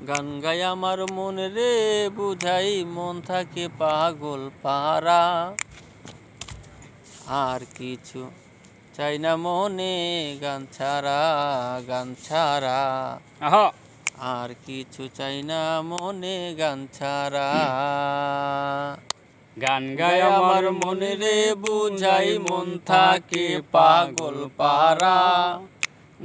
গান গাই আমার মন রে বুঝাই মন থাকে পাগল পারা। আর কিছু চাই না মনে গান ছাড়া, গান ছাড়া। আহা আর কিছু চাই না মনে গান ছাড়া। গান গাই গায় আমার মন রে বুঝাই মন থাকে পাগল পারা।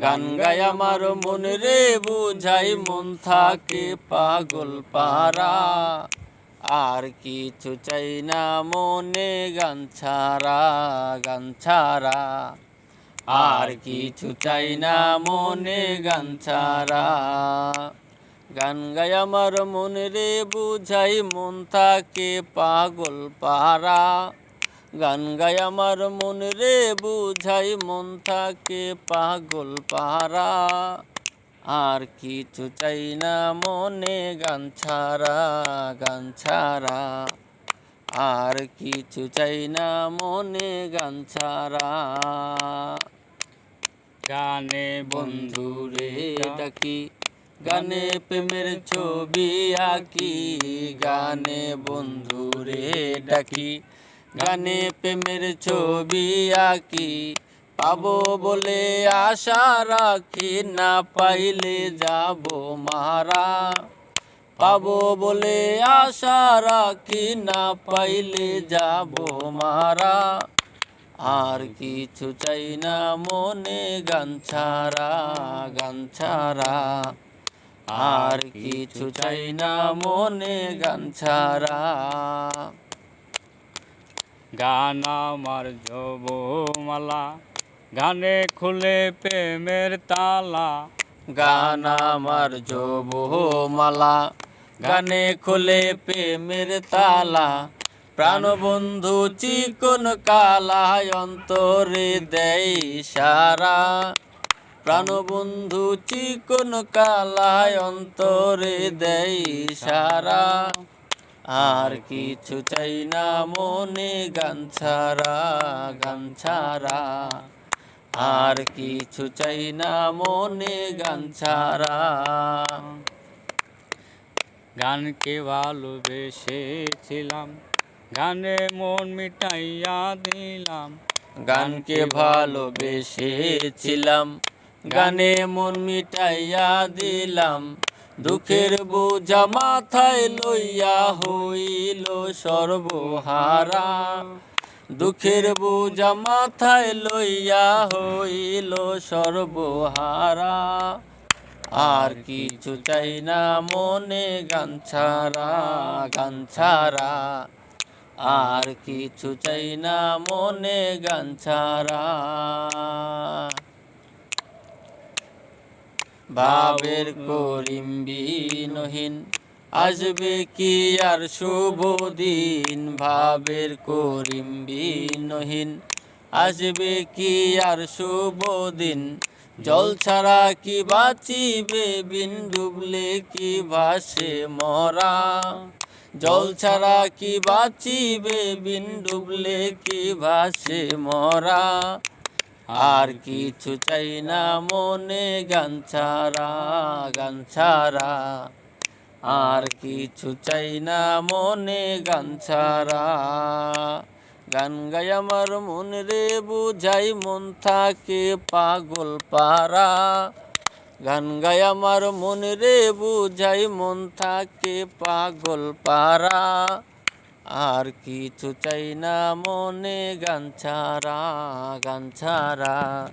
গান গাই আমার মন রে বুঝাই মন থাকে পাগল পারা। আর কিছু চাই না মনে গান ছাড়া, গান ছাড়া। আর কিছু চাই না মনে গান ছাড়া। গান গাই আমার মন রে বুঝাই মন থাকে পাগল পারা। গান গাই আমার মন রে বুঝাই মন থাকে পাগল পারা। আর কিছু চাই না মনে গান ছাড়া, গান ছাড়া। আর কিছু চাই না মনে গান ছাড়া। গানে বন্ধুরে ডাকি, গানে প্রেমের ছবি আঁকি। গানে বন্ধুরে ডাকি, গানে প্রেমের ছবি আঁকি। পাবো বলে আশা রাখি, না পাইলে যাব মারা। পাবো বলে আশা রাখি, না পাইলে যাব মারা। আর কিছু চাই না মনে গান ছাড়া, গান ছাড়া। আর কিছু চাই না মনে গান ছাড়া। গান আমার জবমালা, গানে খুলে প্রেমের তালা। গান আমার জবমালা, গানে খুলে প্রেমের তালা। প্রাণবন্ধু চিকন কালা অন্তরে দেয় সারা। প্রাণবন্ধু চিকন কালা অন্তরে দেয় সারা। আর কিছু চাই না মনে গান ছাড়া, গান ছাড়া। আর কিছু চাই না মনে গান ছাড়া। গানকে ভালোবেসেছিলাম, গানে মন মিটাইয়া দিলাম। গানকে ভালোবেসেছিলাম, গানে মন মিটাইয়া দিলাম। দুঃখের বোঝা মাথায় লইয়া হইল সর্বহারা। দুঃখের বোঝা মাথায় লইয়া হইল সর্বহারা। আর কিছু চাই না মনে গান ছাড়া, গান ছাড়া। আর কিছু চাই না মনে গান ছাড়া। ভাবের করিমবিহীন আসবে কি আর শুভ দিন। ভাবের করিমবিহীন আসবে কি আর শুভ দিন। জল ছাড়া কি বাঁচিবে বিন ডুবলে কি ভাসে মরা। জল ছাড়া কি বাঁচিবে বিন ডুবলে কি ভাসে মরা। আর কিছু চাই না মনে গান ছাড়া, গান ছাড়া। আর কিছু চাই না মনে গান ছাড়া। গান গাই আমার মন রে বুঝাই মন থাকে পাগল পারা। গান গাই আমার মন রে বুঝাই মন থাকে পাগল পারা। আর কিছু চাই না মনে গান ছাড়া, গান ছাড়া।